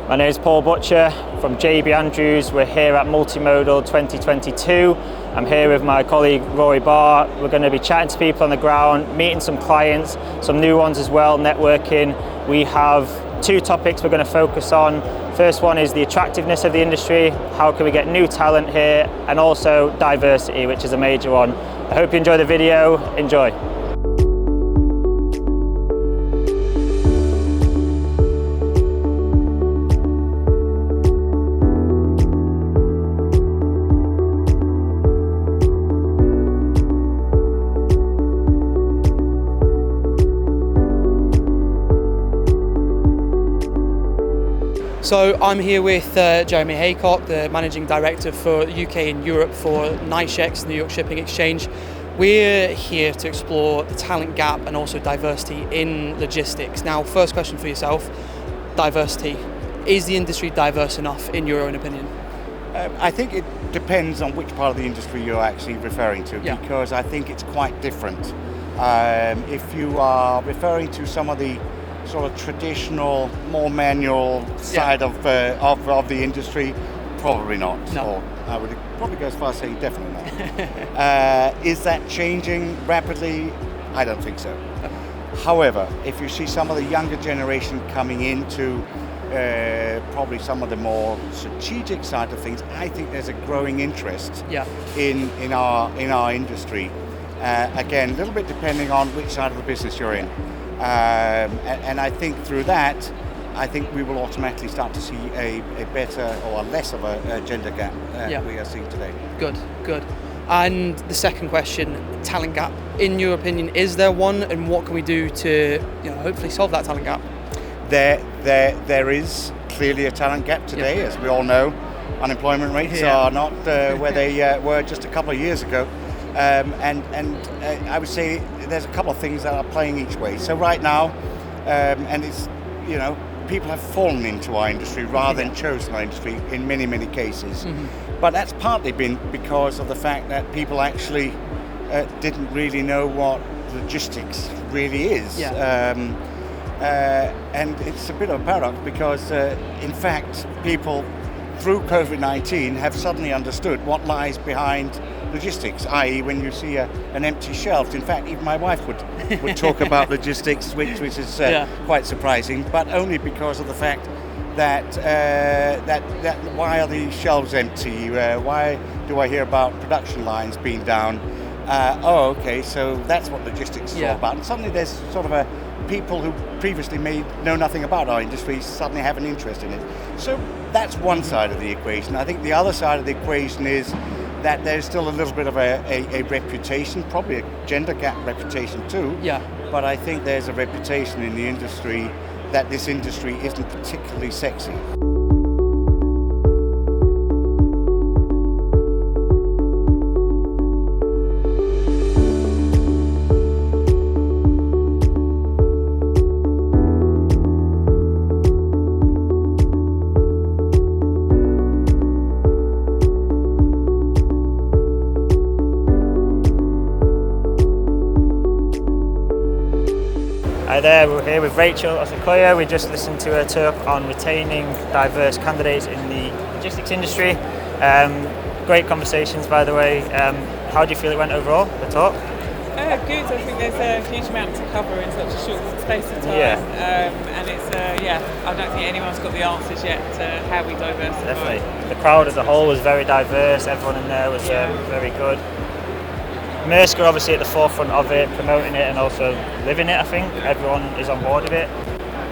My name is 𝗵𝗁𝗃 from JB Andrews. We're here at Multimodal 2022. I'm here with my colleague Ruairidh. We're going to be chatting to people on the ground, meeting some clients, some new ones as well, networking. We have two topics we're going to focus on. First one is the attractiveness of the industry, how can we get new talent here, and also diversity, which is a major one. I hope you enjoy the video. Enjoy. So I'm here with Jeremy Haycock, the Managing Director for UK and Europe for 𝘁𝗵𝗶, New York Shipping Exchange. We're here to explore the talent gap and also diversity in logistics. Now, first question for yourself, diversity. Is the industry diverse enough in your own opinion? I think it depends on which part of the industry you're actually referring to, because I think it's quite different. If you are referring to some of the sort of traditional, more manual side of the industry, probably not. No. Or I would probably go as far as saying definitely not. Is that changing rapidly? I don't think so. However, if you see some of the younger generation coming into probably some of the more strategic side of things, I think there's a growing interest in our industry. Again, a little bit depending on which side of the business you're in. And I think through that, I think we will automatically start to see a better or less of a gender gap we are seeing today. Good. And the second question, talent gap. In your opinion, is there one, and what can we do to hopefully solve that talent gap? There is clearly a talent gap today, as we all know. Unemployment rates are not where they were just a couple of years ago. And I would say there's a couple of things that are playing each way. So right now, and it's, people have fallen into our industry rather than chosen our industry in many cases. But that's partly been because of the fact that people actually didn't really know what logistics really is. And it's a bit of a paradox because, in fact, people through COVID-19 have suddenly understood what lies behind logistics, i.e. when you see an empty shelf. In fact, even my wife would talk about logistics, which is quite surprising, but only because of the fact that why are the shelves empty? Why do I hear about production lines being down? Okay, so that's what logistics is all about. And suddenly there's sort of people who previously may know nothing about our industry suddenly have an interest in it. So that's one side of the equation. I think the other side of the equation is that there's still a little bit of a reputation, probably a gender gap reputation too. But I think there's a reputation in the industry that this industry isn't particularly sexy. Hi there, we're here with Osikoya. We just listened to her talk on retaining diverse candidates in the logistics industry. Great conversations, by the way. How do you feel it went overall, the talk? Good. I think there's a huge amount to cover in such a short space of time. And it's, I don't think anyone's got the answers yet to how we diversify. Definitely. The crowd as a whole was very diverse. Everyone in there was very good. 𝗪𝗫 are obviously at the forefront of it, promoting it and also living it, I think. Everyone is on board with it.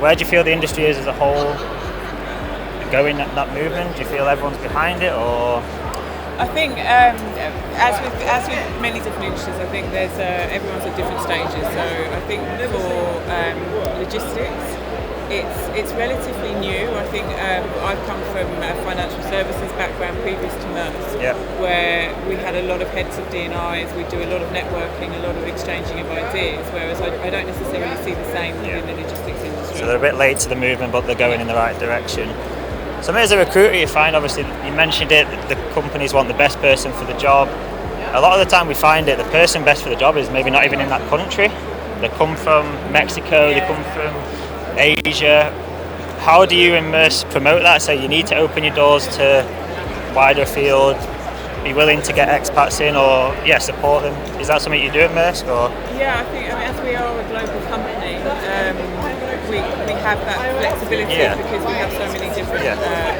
Where do you feel the industry is as a whole going, that movement? Do you feel everyone's behind it, or? I think, as with many different industries, I think there's everyone's at different stages. So I think for logistics, it's relatively new. I think I've come from a financial services background previous to 𝗪𝗫, where we had a lot of heads of D&Is, we do a lot of networking, a lot of exchanging of ideas, whereas I don't necessarily see the same within the logistics industry. So they're a bit late to the movement, but they're going in the right direction. So as a recruiter, you find, obviously, you mentioned it, the companies want the best person for the job. A lot of the time we find it, the person best for the job is maybe not even in that country. They come from Mexico, they come from Asia. how do you 𝗪𝗫 promote that? So you need to open your doors to wider field, be willing to get expats in, or support them. Is that something you do at 𝗪𝗫, or? Yeah, I think as we are a global company, we have that flexibility because we have so many different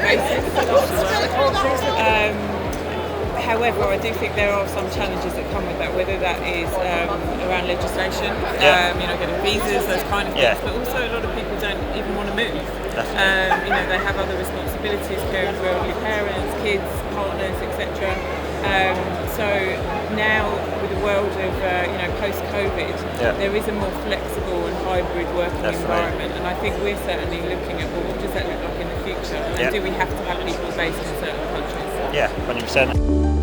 bases across the world. However, I do think there are some challenges that come with that, whether that is around legislation, getting visas, those kind of things, but also a lot of people don't even want to move. They have other responsibilities, caring for elderly parents, kids, partners, etc. So now, with the world of post-COVID, there is a more flexible and hybrid working environment, and I think we're certainly looking at what does that look like in the future, and do we have to have people based in certain countries? Yeah, 100%.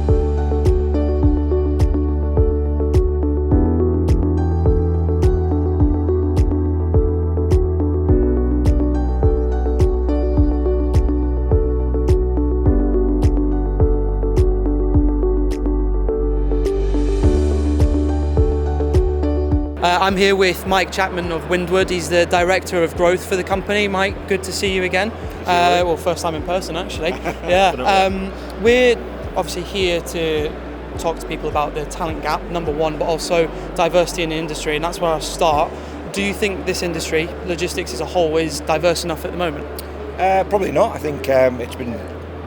I'm here with Mike Chapman of Windward. He's the Director of Growth for the company. Mike, good to see you again. Well, first time in person, actually. Yeah. We're obviously here to talk to people about the talent gap, number one, but also diversity in the industry, and that's where I'll start. Do you think this industry, logistics as a whole, is diverse enough at the moment? Probably not. I think it's been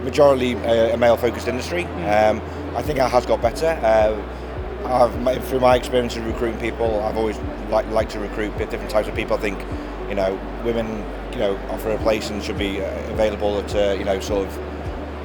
majority a male-focused industry. I think it has got better. Through my experience of recruiting people, I've always liked to recruit different types of people. I think, women, offer a place and should be available to, sort of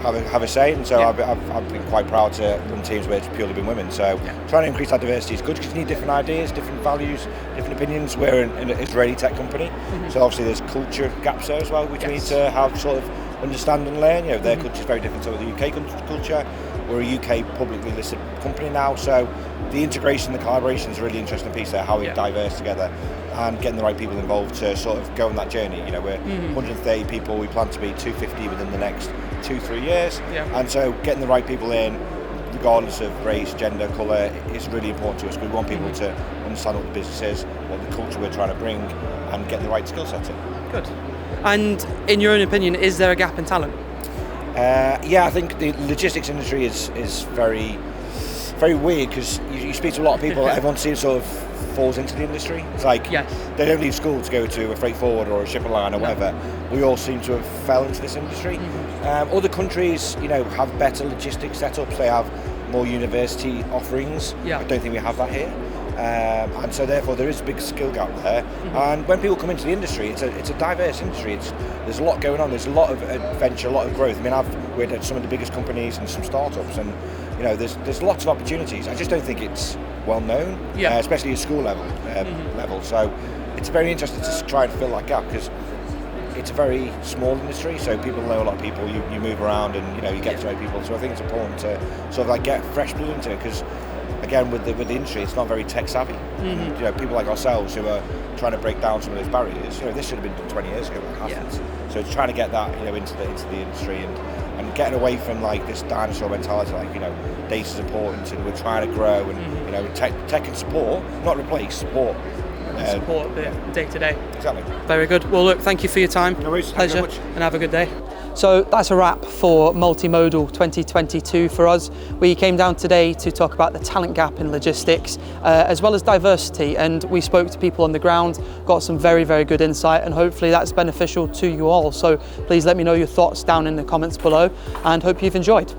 have a say. And so I've been quite proud to run teams where it's purely been women. So trying to increase that diversity is good because you need different ideas, different values, different opinions. We're an Israeli tech company, so obviously there's culture gaps there as well, which we need to have sort of understand and learn. Their culture is very different to the UK culture. We're a UK publicly listed company now, so the integration, the collaboration is a really interesting piece there, how we diverse together and getting the right people involved to sort of go on that journey. We're 130 people, we plan to be 250 within the next 2-3 years, and so getting the right people in, regardless of race, gender, colour, is really important to us. We want people to understand what the business is, what the culture we're trying to bring, and get the right skill set in. Good. And in your own opinion, is there a gap in talent? I think the logistics industry is very, very weird because you speak to a lot of people. Everyone seems sort of falls into the industry. It's like they don't leave school to go to a freight forwarder or a shipping line or whatever. We all seem to have fell into this industry. Other countries, have better logistics setups. They have more university offerings. I don't think we have that here. And so therefore there is a big skill gap there. And when people come into the industry, it's a diverse industry. There's a lot going on. There's a lot of adventure, a lot of growth. I mean, I've worked at some of the biggest companies and some startups, and there's lots of opportunities. I just don't think it's well known, especially at school level. So it's very interesting to try and fill that gap because it's a very small industry. So people know a lot of people. You move around and you get to know people. So I think it's important to sort of like get fresh blood into it because, again, with the industry, it's not very tech savvy. People like ourselves who are trying to break down some of those barriers. This should have been done 20 years ago, but it hasn't. So it's trying to get that into the industry and getting away from like this dinosaur mentality, like data's important and we're trying to grow and tech and support, not replace, support. Support the day-to-day. Exactly. Very good. Well, look, thank you for your time. No worries. Pleasure, and have a good day. So that's a wrap for Multimodal 2022 for us. We came down today to talk about the talent gap in logistics, as well as diversity, and we spoke to people on the ground, got some very, very good insight, and hopefully that's beneficial to you all. So please let me know your thoughts down in the comments below, and hope you've enjoyed.